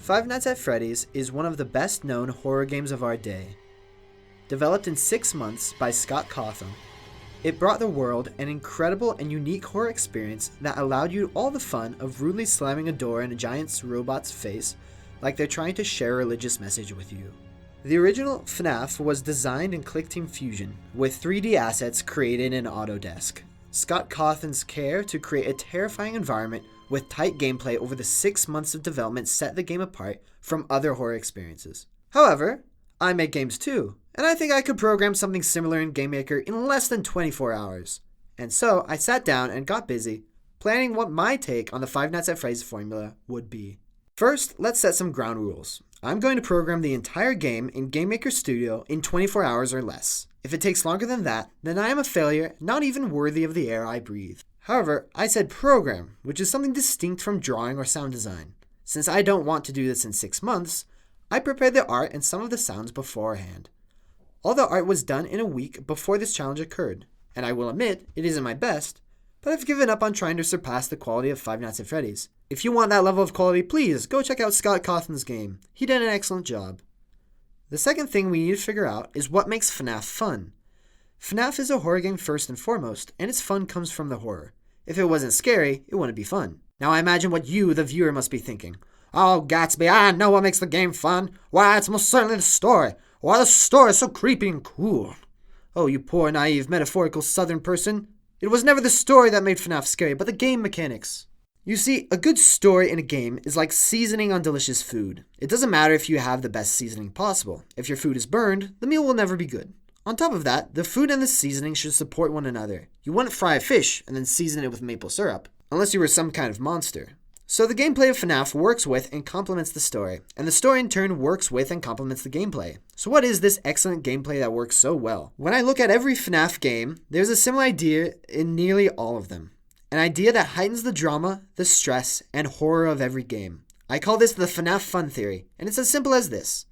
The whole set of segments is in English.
Five Nights at Freddy's is one of the best known horror games of our day. Developed in 6 months by Scott Cawthon, it brought the world an incredible and unique horror experience that allowed you all the fun of rudely slamming a door in a giant robot's face like they're trying to share a religious message with you. The original FNAF was designed in ClickTeam Fusion, with 3D assets created in Autodesk. Scott Cawthon's care to create a terrifying environment with tight gameplay over the 6 months of development set the game apart from other horror experiences. However, I make games too, and I think I could program something similar in GameMaker in less than 24 hours. And so I sat down and got busy, planning what my take on the Five Nights at Freddy's formula would be. First, let's set some ground rules. I'm going to program the entire game in GameMaker Studio in 24 hours or less. If it takes longer than that, then I am a failure, not even worthy of the air I breathe. However, I said program, which is something distinct from drawing or sound design. Since I don't want to do this in 6 months, I prepared the art and some of the sounds beforehand. All the art was done in a week before this challenge occurred, and I will admit it isn't my best, but I've given up on trying to surpass the quality of Five Nights at Freddy's. If you want that level of quality, please go check out Scott Cawthon's game. He did an excellent job. The second thing we need to figure out is what makes FNAF fun. FNAF is a horror game first and foremost, and its fun comes from the horror. If it wasn't scary, it wouldn't be fun. Now I imagine what you, the viewer, must be thinking. Oh, Gatsby, I know what makes the game fun. Why, it's most certainly the story. Why, the story is so creepy and cool. Oh, you poor, naive, metaphorical southern person. It was never the story that made FNAF scary, but the game mechanics. You see, a good story in a game is like seasoning on delicious food. It doesn't matter if you have the best seasoning possible. If your food is burned, the meal will never be good. On top of that, the food and the seasoning should support one another. You wouldn't fry a fish and then season it with maple syrup, unless you were some kind of monster. So the gameplay of FNAF works with and complements the story, and the story in turn works with and complements the gameplay. So what is this excellent gameplay that works so well? When I look at every FNAF game, there's a similar idea in nearly all of them. An idea that heightens the drama, the stress, and horror of every game. I call this the FNAF fun theory, and it's as simple as this.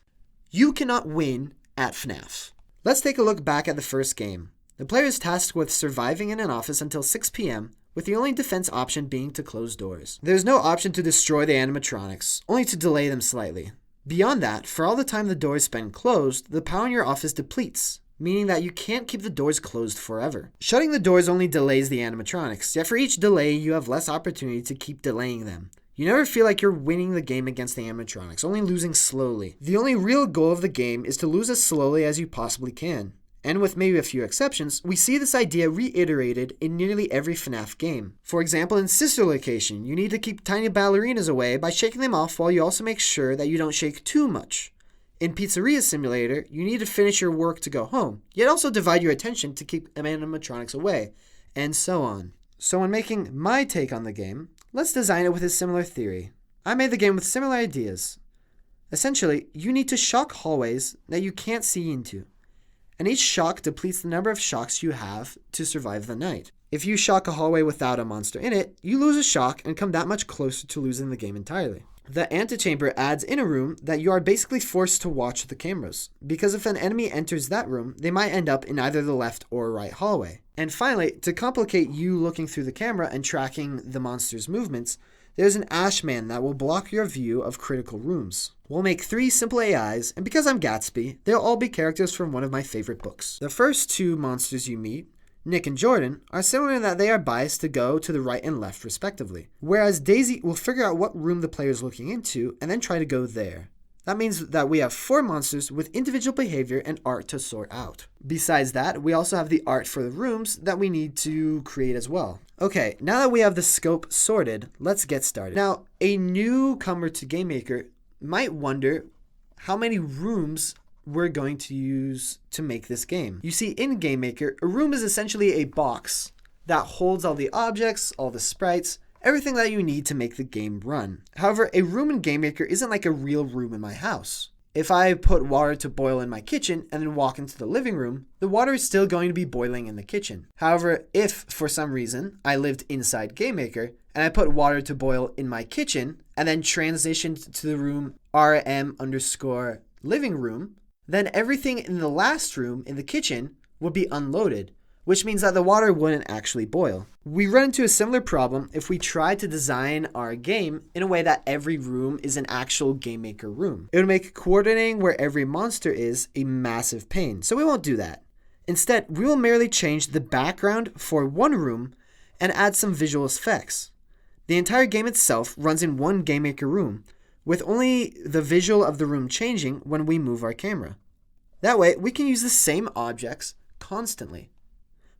You cannot win at FNAF. Let's take a look back at the first game. The player is tasked with surviving in an office until 6 p.m., with the only defense option being to close doors. There's no option to destroy the animatronics, only to delay them slightly. Beyond that, for all the time the doors spend closed, the power in your office depletes, meaning that you can't keep the doors closed forever. Shutting the doors only delays the animatronics, yet for each delay you have less opportunity to keep delaying them. You never feel like you're winning the game against the animatronics, only losing slowly. The only real goal of the game is to lose as slowly as you possibly can. And with maybe a few exceptions, we see this idea reiterated in nearly every FNAF game. For example, in Sister Location, you need to keep tiny ballerinas away by shaking them off while you also make sure that you don't shake too much. In Pizzeria Simulator, you need to finish your work to go home, yet also divide your attention to keep animatronics away, and so on. So when making my take on the game, let's design it with a similar theory. I made the game with similar ideas. Essentially, you need to shock hallways that you can't see into, and each shock depletes the number of shocks you have to survive the night. If you shock a hallway without a monster in it, you lose a shock and come that much closer to losing the game entirely. The antechamber adds in a room that you are basically forced to watch the cameras, because if an enemy enters that room, they might end up in either the left or right hallway. And finally, to complicate you looking through the camera and tracking the monster's movements, there's an Ashman that will block your view of critical rooms. We'll make 3 simple AIs, and because I'm Gatsby, they'll all be characters from one of my favorite books. The first 2 monsters you meet, Nick and Jordan, are similar in that they are biased to go to the right and left respectively, whereas Daisy will figure out what room the player is looking into and then try to go there. That means that we have 4 monsters with individual behavior and art to sort out. Besides that, we also have the art for the rooms that we need to create as well. Okay, now that we have the scope sorted, let's get started. Now, a newcomer to GameMaker might wonder how many rooms we're going to use to make this game. You see, in GameMaker, a room is essentially a box that holds all the objects, all the sprites, everything that you need to make the game run. However, a room in GameMaker isn't like a real room in my house. If I put water to boil in my kitchen and then walk into the living room, the water is still going to be boiling in the kitchen. However, if for some reason I lived inside GameMaker and I put water to boil in my kitchen and then transitioned to the room RM_living room, then everything in the last room in the kitchen would be unloaded, which means that the water wouldn't actually boil. We run into a similar problem if we try to design our game in a way that every room is an actual GameMaker room. It would make coordinating where every monster is a massive pain, so we won't do that. Instead, we will merely change the background for one room and add some visual effects. The entire game itself runs in one GameMaker room, with only the visual of the room changing when we move our camera. That way, we can use the same objects constantly,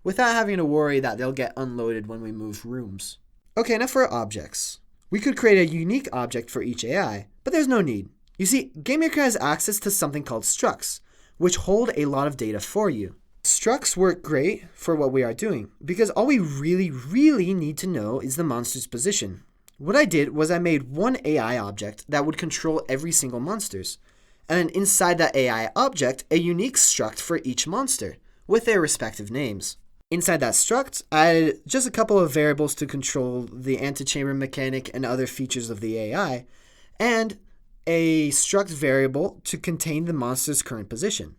without having to worry that they'll get unloaded when we move rooms. Okay, now for objects. We could create a unique object for each AI, but there's no need. You see, GameMaker has access to something called structs, which hold a lot of data for you. Structs work great for what we are doing, because all we really need to know is the monster's position. What I did was I made one AI object that would control every single monsters, and then inside that AI object, a unique struct for each monster, with their respective names. Inside that struct, I added just a couple of variables to control the antechamber mechanic and other features of the AI, and a struct variable to contain the monster's current position.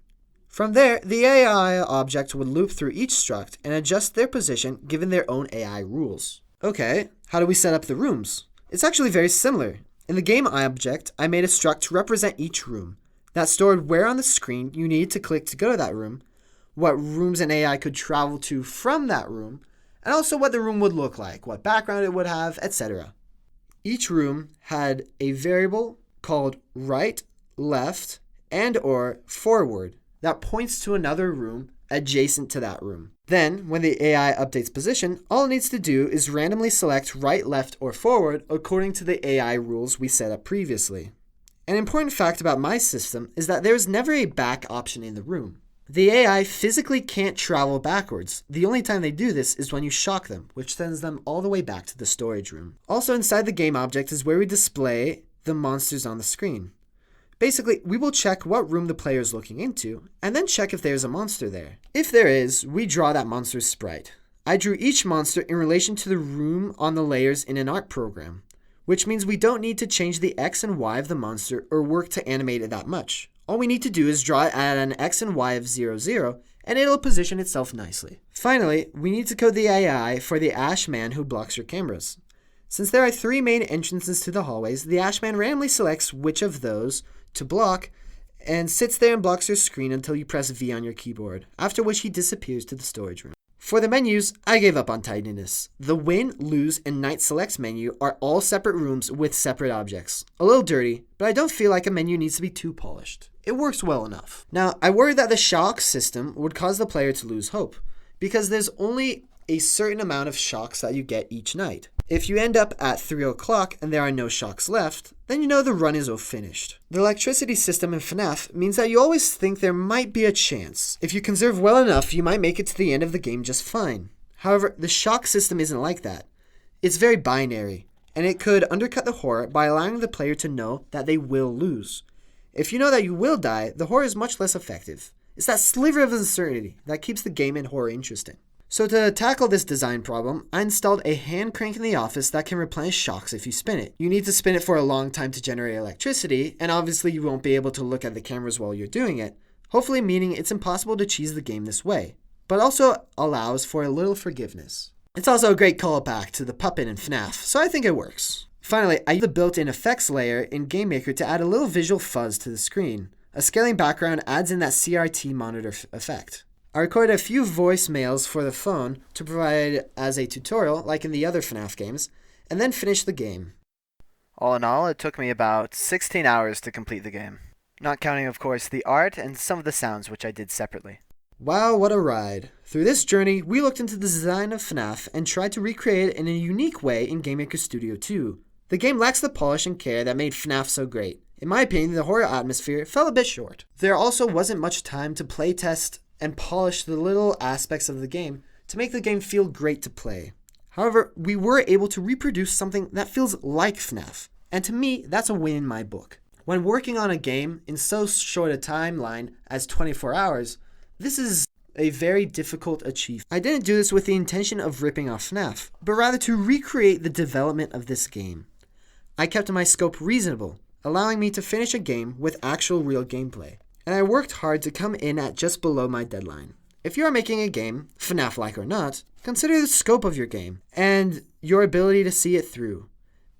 From there, the AI object would loop through each struct and adjust their position given their own AI rules. Okay, how do we set up the rooms? It's actually very similar. In the game object, I made a struct to represent each room. That stored where on the screen you needed to click to go to that room, what rooms an AI could travel to from that room, and also what the room would look like, what background it would have, etc. Each room had a variable called right, left, and or forward that points to another room adjacent to that room. Then, when the AI updates position, all it needs to do is randomly select right, left, or forward according to the AI rules we set up previously. An important fact about my system is that there's never a back option in the room. The AI physically can't travel backwards. The only time they do this is when you shock them, which sends them all the way back to the storage room. Also inside the game object is where we display the monsters on the screen. Basically, we will check what room the player is looking into, and then check if there's a monster there. If there is, we draw that monster's sprite. I drew each monster in relation to the room on the layers in an art program, which means we don't need to change the X and Y of the monster or work to animate it that much. All we need to do is draw it at an X and Y of 0, 0, and it'll position itself nicely. Finally, we need to code the AI for the Ash Man who blocks your cameras. Since there are 3 main entrances to the hallways, the Ash Man randomly selects which of those to block and sits there and blocks your screen until you press V on your keyboard, after which he disappears to the storage room. For the menus, I gave up on tidiness. The win, lose, and night select menu are all separate rooms with separate objects. A little dirty, but I don't feel like a menu needs to be too polished. It works well enough. Now, I worried that the shock system would cause the player to lose hope, because there's only a certain amount of shocks that you get each night. If you end up at 3 o'clock and there are no shocks left, then you know the run is finished. The electricity system in FNAF means that you always think there might be a chance. If you conserve well enough, you might make it to the end of the game just fine. However, the shock system isn't like that. It's very binary, and it could undercut the horror by allowing the player to know that they will lose. If you know that you will die, the horror is much less effective. It's that sliver of uncertainty that keeps the game and horror interesting. So to tackle this design problem, I installed a hand crank in the office that can replenish shocks if you spin it. You need to spin it for a long time to generate electricity, and obviously you won't be able to look at the cameras while you're doing it, hopefully meaning it's impossible to cheese the game this way, but also allows for a little forgiveness. It's also a great callback to the puppet in FNAF, so I think it works. Finally, I used the built-in effects layer in GameMaker to add a little visual fuzz to the screen. A scaling background adds in that CRT monitor effect. I recorded a few voicemails for the phone to provide as a tutorial, like in the other FNAF games, and then finished the game. All in all, it took me about 16 hours to complete the game. Not counting, of course, the art and some of the sounds which I did separately. Wow, what a ride. Through this journey, we looked into the design of FNAF and tried to recreate it in a unique way in GameMaker Studio 2. The game lacks the polish and care that made FNAF so great. In my opinion, the horror atmosphere fell a bit short. There also wasn't much time to playtest and polish the little aspects of the game to make the game feel great to play. However, we were able to reproduce something that feels like FNAF, and to me, that's a win in my book. When working on a game in so short a timeline as 24 hours, this is a very difficult achievement. I didn't do this with the intention of ripping off FNAF, but rather to recreate the development of this game. I kept my scope reasonable, allowing me to finish a game with actual real gameplay. And I worked hard to come in at just below my deadline. If you are making a game, FNAF-like or not, consider the scope of your game and your ability to see it through.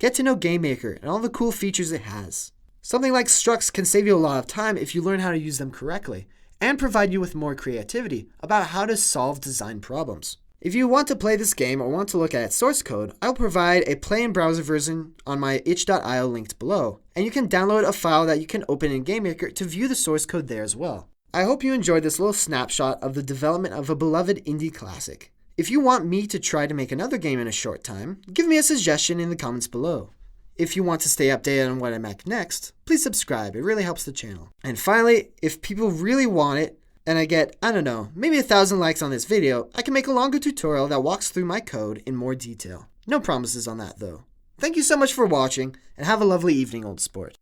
Get to know GameMaker and all the cool features it has. Something like structs can save you a lot of time if you learn how to use them correctly, and provide you with more creativity about how to solve design problems. If you want to play this game or want to look at its source code, I will provide a play-in-browser version on my itch.io linked below, and you can download a file that you can open in GameMaker to view the source code there as well. I hope you enjoyed this little snapshot of the development of a beloved indie classic. If you want me to try to make another game in a short time, give me a suggestion in the comments below. If you want to stay updated on what I make next, please subscribe, it really helps the channel. And finally, if people really want it, and I get, I don't know, maybe 1,000 likes on this video, I can make a longer tutorial that walks through my code in more detail. No promises on that though. Thank you so much for watching, and have a lovely evening, old sport.